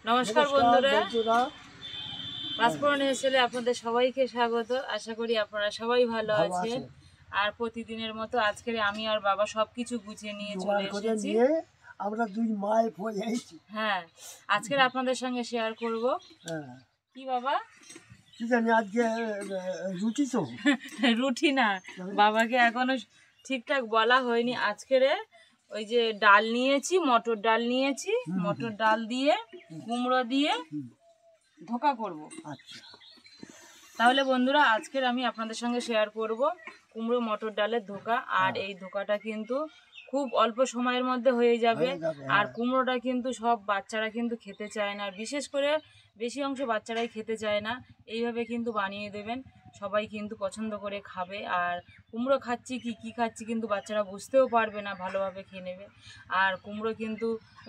নমস্কার বন্ধুরা, পাঁচফোড়ন হেসেলে আপনাদের সবাইকে স্বাগত। আশা করি আপনারা সবাই ভালো আছেন। আর প্রতিদিনের মতো আজকে আমি আর বাবা সবকিছু গুছিয়ে নিয়ে চলে এসেছি। আমরা দুই মায়ে পড়ে আইছি। হ্যাঁ, আজকে আপনাদের সঙ্গে শেয়ার করব। কি বাবা? কি জানি আজকে রুটি তো রুটি না, বাবাকে এখনো ঠিকঠাক বলা হয়নি। আজকের ওই যে ডাল নিয়েছি, মটর ডাল নিয়েছি, মটর ডাল দিয়ে কুমড়ো দিয়ে ধোকা করব। আচ্ছা, তাহলে বন্ধুরা আজকের আমি আপনাদের সঙ্গে শেয়ার করব কুমড়ো মটর ডালের ধোকা। আর এই ধোকাটা কিন্তু খুব অল্প সময়ের মধ্যে হয়ে যাবে। আর কুমড়োটা কিন্তু সব বাচ্চারা কিন্তু খেতে চায় না, বিশেষ করে বেশি অংশ বাচ্চারাই খেতে চায় না। এইভাবে কিন্তু বানিয়ে দেবেন, সবাই কিন্তু পছন্দ করে খাবে। আর কুমড়ো খাচ্ছি কি খাচ্ছি কিন্তু বাচ্চারা বুঝতেও পারবে না, ভালোভাবে খেয়ে নেবে। আর কুমড়ো কিন্তু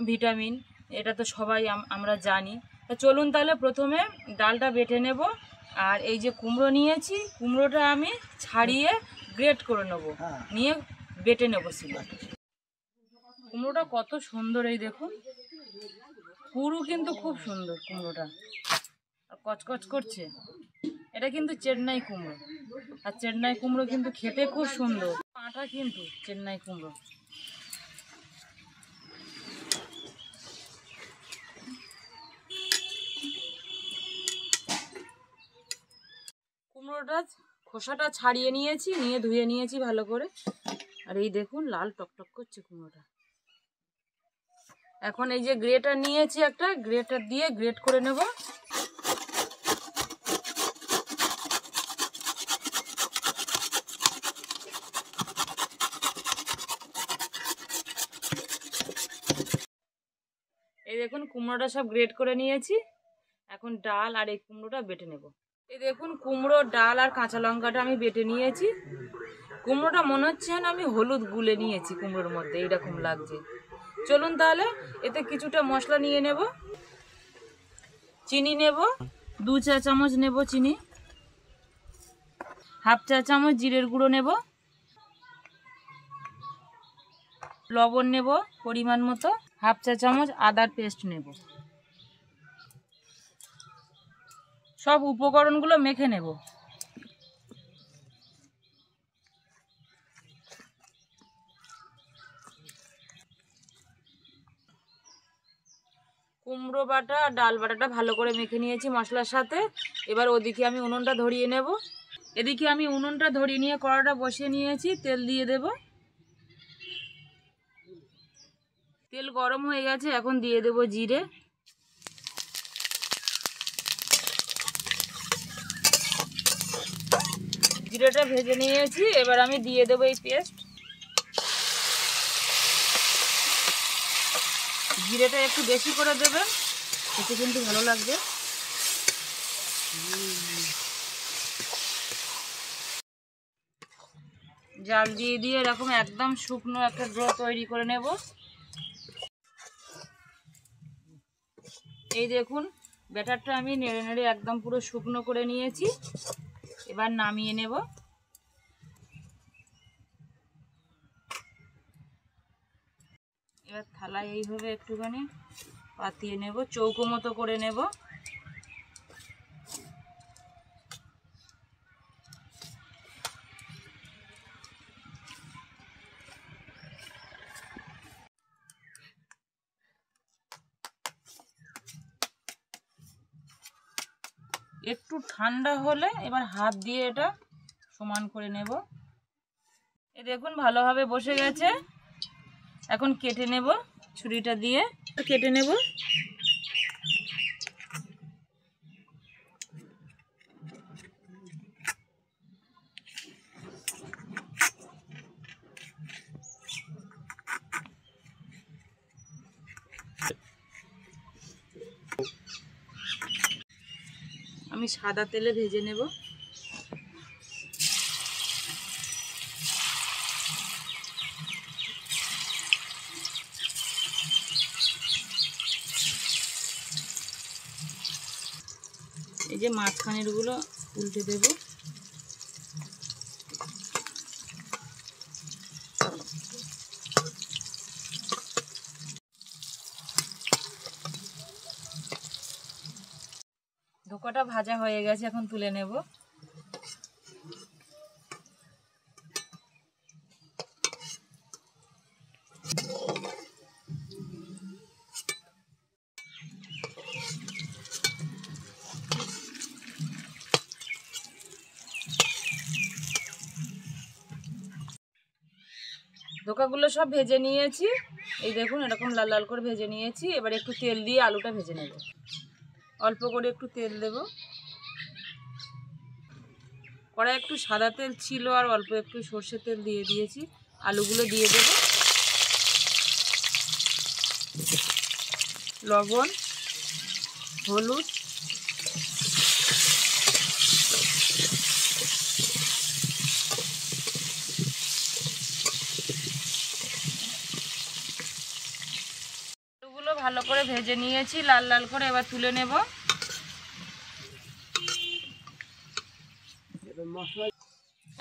ভিটামিন, এটা তো সবাই আমরা জানি। তা চলুন তাহলে প্রথমে ডালটা বেটে নেব। আর এই যে কুমড়ো নিয়েছি, কুমড়োটা আমি ছাড়িয়ে গ্রেট করে নেব, নিয়ে বেটে নেব শিলে। কুমড়োটা কত সুন্দর, এই দেখুন, পুরো কিন্তু খুব সুন্দর কুমড়োটা, আর কচকচ করছে। এটা কিন্তু চেন্নাই কুমড়ো, আর চেন্নাই কুমড়ো কিন্তু খেতে খুব সুন্দর। আটা কিন্তু চেন্নাই কুমড়ো। কুমড়োটা খোসাটা ছাড়িয়ে নিয়েছি, নিয়ে ধুয়ে নিয়েছি ভালো করে। আর এই দেখুন লাল টকটক করছে কুমড়োটা। এখন এই যে গ্রেটার নিয়েছি, একটা গ্রেটার দিয়ে গ্রেট করে নেব। এই দেখুন কুমড়োটা সব গ্রেট করে নিয়েছি। এখন ডাল আর এই কুমড়োটা বেটে নেব। এই দেখুন কুমড়ো, ডাল আর কাঁচা লঙ্কাটা আমি বেটে নিয়েছি। কুমড়োটা মনে হচ্ছে না আমি হলুদ গুলে নিয়েছি কুমড়োর মধ্যে, এইরকম লাগছে। চলুন তাহলে এতে কিছুটা মশলা নিয়ে নেব। চিনি নেব, 2 চা চামচ নেব চিনি। হাফ চা চামচ জিরের গুঁড়ো নেব। লবণ নেব পরিমাণ মতো। হাফ চা চামচ আদার পেস্ট নেব। সব উপকরণগুলো মেখে নেব। কুমড়ো বাটা আর ডাল বাটাটা ভালো করে মেখে নিয়েছি মশলার সাথে। এবার ওদিকে আমি উনুনটা ধরিয়ে নেব। এদিকে আমি উনুনটা ধরিয়ে নিয়ে কড়াটা বসিয়ে নিয়েছি, তেল দিয়ে দেব। তেল গরম হয়ে গেছে, এখন দিয়ে দেব জিরে। জিরেটা ভেজে নিয়েছি, এবার আমি দিয়ে দেব এই পেস্ট। জিরেটা একটু বেশি করে দেবেন, এতে কিন্তু ভালো লাগবে। জাল দিয়ে দিয়ে এরকম একদম শুকনো একটা ডো তৈরি করে নেব। এই দেখুন ব্যাটারটা আমি নেড়ে নেড়ে একদম পুরো শুকনো করে নিয়েছি। এবার নামিয়ে নেব। এবার থালায় এইভাবে একটুখানি পাতিয়ে নেব, চৌকো মতো করে নেব। একটু ঠান্ডা হলে এবার হাত দিয়ে এটা সমান করে নেব। এই দেখুন ভালোভাবে বসে গেছে। এখন কেটে নেব, ছুরিটা দিয়ে কেটে নেব। আমি সাদা তেলে ভেজে নেব। এই যে মাঝখানের গুলো উল্টে দেব। ধোকাটা ভাজা হয়ে গেছে, এখন তুলে নেব। ধোকাগুলো সব ভেজে নিয়েছি, এই দেখুন এরকম লাল লাল করে ভেজে নিয়েছি। এবার একটু তেল দিয়ে আলুটা ভেজে নেব। অল্প করে একটু তেল দেব। কড়াই একটু সাদা তেল ছিল আর অল্প একটু সর্ষের তেল দিয়ে দিয়েছি। আলুগুলো দিয়ে দেব। লবণ, হলুদ, আলুগুলো ভালো করে ভেজে নিয়েছি লাল লাল করে। এবার তুলে নেব।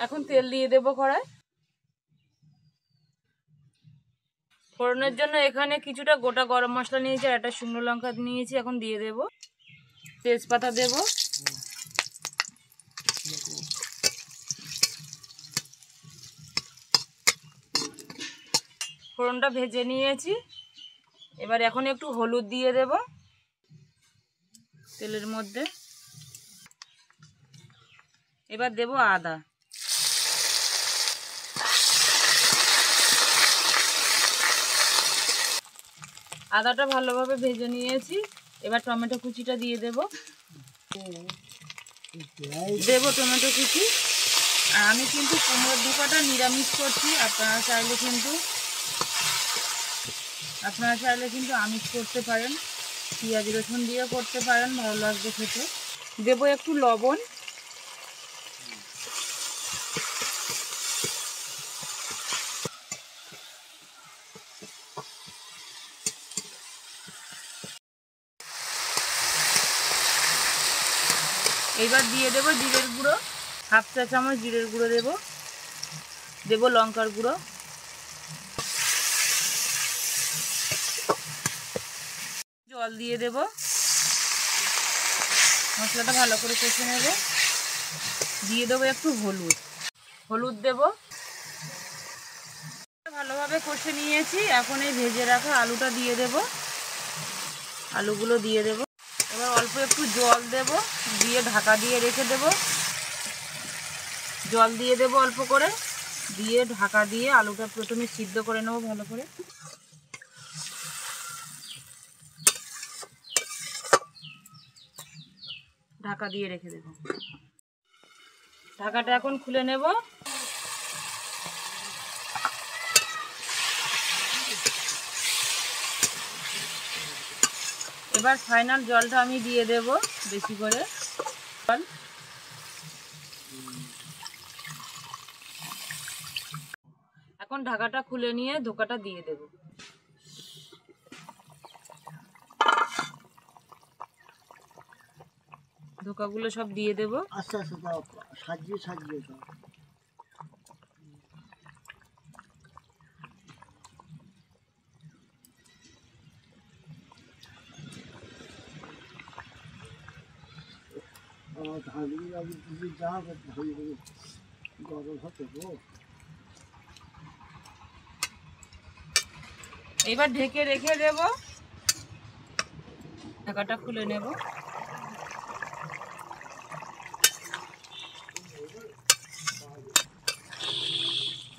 এখন তেল দিয়ে দেব কড়াই। ফোড়নের জন্য এখানে কিছুটা গোটা গরম মশলা নিয়েছি আর একটা শুকনো লঙ্কা নিয়েছি, এখন দিয়ে দেব। তেজপাতা দেব। ফোড়নটা ভেজে নিয়েছি। এবার এখন একটু হলুদ দিয়ে দেব তেলের মধ্যে। এবার দেব আদা। আদাটা ভালোভাবে ভেজে নিয়েছি। এবার টমেটো কুচিটা দিয়ে দেব। টমেটো কুচি। আর আমি কিন্তু কুমড়োর ধোকাটা নিরামিষ করছি। আপনারা চাইলে কিন্তু আমিষ করতে পারেন, পেঁয়াজ রসুন দিয়েও করতে পারেন, ভালো লাগবে খেতে। দেব একটু লবণ। এবার দিয়ে দেব জিরের গুঁড়ো, 1/2 চা চামচ জিরের গুঁড়ো দেব। দেব লঙ্কার গুঁড়ো, জল দিয়ে দেব। মশলাটা ভালো করে কষে নেব। দিয়ে দেবো একটু হলুদ দেব। ভালোভাবে কষে নিয়েছি। এখন এই ভেজে রাখা আলুটা দিয়ে দেব। আলুগুলো দিয়ে দেব। এবার অল্প একটু জল দেব, দিয়ে ঢাকা দিয়ে রেখে দেব। জল দিয়ে দেব অল্প করে, দিয়ে ঢাকা দিয়ে আলুটা প্রথমে সিদ্ধ করে নেব ভালো করে। ঢাকা দিয়ে রেখে দেব। ঢাকাটা এখন খুলে নেব। এবার ফাইনাল জলটা আমি দিয়ে দেব বেশি করে জল। এখন ঢাকাটা খুলে নিয়ে ধোকাটা দিয়ে দেব। ধোকাগুলো সব দিয়ে দেব। আস্তে আস্তে দাও, সাজিয়ে সাজিয়ে দাও। আমার ধানগুলো আমি যদি যা ধানগুলো গরম হতে গো। এবার ঢেকে রেখে দেব। ঢাকাটা খুলে নেব।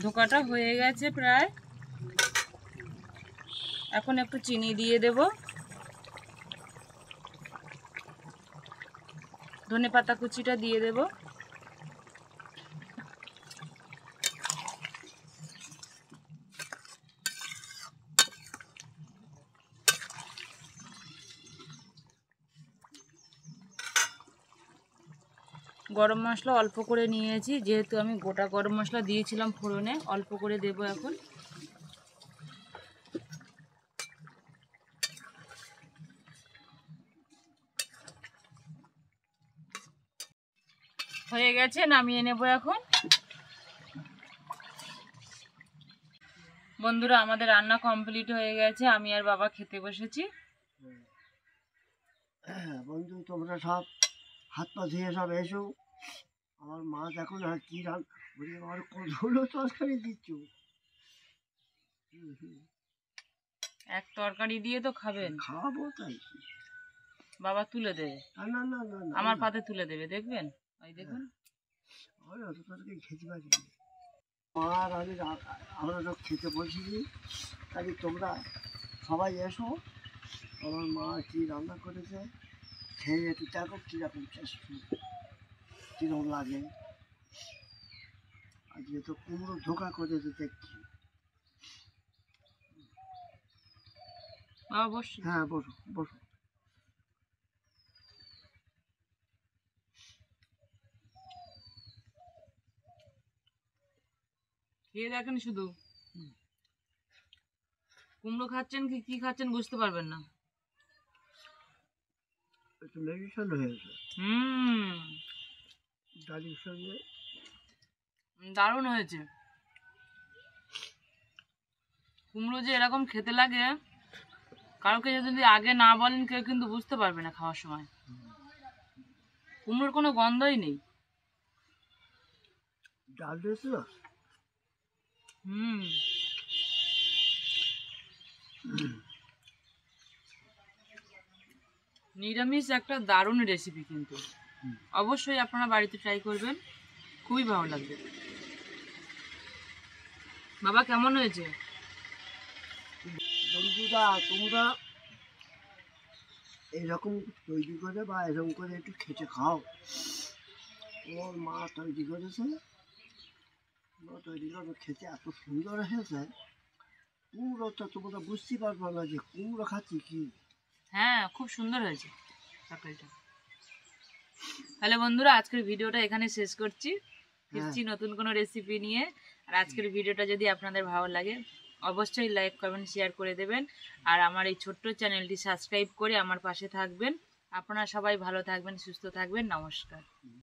ধোকাটা হয়ে গেছে প্রায়। এখন একটু চিনি দিয়ে দেব। ধনেপাতা কুচিটা দিয়ে দেব। গরম মশলা অল্প করে নিয়েছি, যেহেতু আমি গোটা গরম মশলা দিয়েছিলাম ফোড়নে, অল্প করে দেব এখন। হয়ে গেছে, নামিয়ে নেব এখন। বন্ধুরা, আমাদের রান্না কমপ্লিট হয়ে গেছে। আমি আর বাবা খেতে বসেছি। বন্ধু, তোমরা সব হাত পা ধুয়ে সব এসো। আমার মা দেখো না কি রান, বলি আমার কতগুলো তরকারি দিচ্ছ। এক তরকারি দিয়ে তো খাবেন, খাওয়াবো তাই। বাবা তুলে দেবে, না না না না না, আমার পাতে তুলে দেবে, দেখবেন ওই দেখুন। আমি অত তরকারি খেতে পারি না। মা আর আমরা তো খেতে বসিনি, তাই তোমরা সবাই এসো। আমার মা কি রান্না করেছে খেয়ে একটু দেখো কীরকম টেস্ট, কীরকম লাগে। আজকে তো কুমড়ো ধোকা করেছে দেখছি। বাবা বসুন। হ্যাঁ বসো বসো। খেয়ে দেখেন শুধু, কুমড়ো খাচ্ছেন কি কি খাচ্ছেন বুঝতে পারবেন না। একটু মেডিসিন হয়েছে ডালির সঙ্গে। দারুণ হয়েছে। কুমড়ো যে এরকম খেতে লাগে, কাউকে যদি আগে না বলেন কেউ কিন্তু বুঝতে পারবে না খাওয়ার সময়। কুমড়োর কোনো গন্ধই নেই। ডাল দিয়েছিল। নিরামিষ একটা দারুণ রেসিপি, কিন্তু অবশ্যই আপনারা বাড়িতে ট্রাই করবেন, খুবই ভালো লাগবে। বাবা কেমন হয়েছে? বন্ধুরা তোমরা এরকম তৈরি করে বা এরকম করে একটু খেতে খাও। ওর মা তৈরি করেছে, মা তৈরি করে খেতে এত সুন্দর হয়েছে। কুমড়োটা তোমরা বুঝতে পারবে না যে কুমড়ো খাচ্ছি কি। হ্যাঁ, খুব সুন্দর হয়েছে তরকারিটা। তাহলে বন্ধুরা আজকের ভিডিওটা এখানে শেষ করছি, ফিরছি নতুন কোনো রেসিপি নিয়ে। আর আজকের ভিডিওটা যদি আপনাদের ভালো লাগে অবশ্যই লাইক কমেন্ট শেয়ার করে দেবেন, আর আমার এই ছোট্ট চ্যানেলটি সাবস্ক্রাইব করে আমার পাশে থাকবেন। আপনারা সবাই ভালো থাকবেন, সুস্থ থাকবেন। নমস্কার।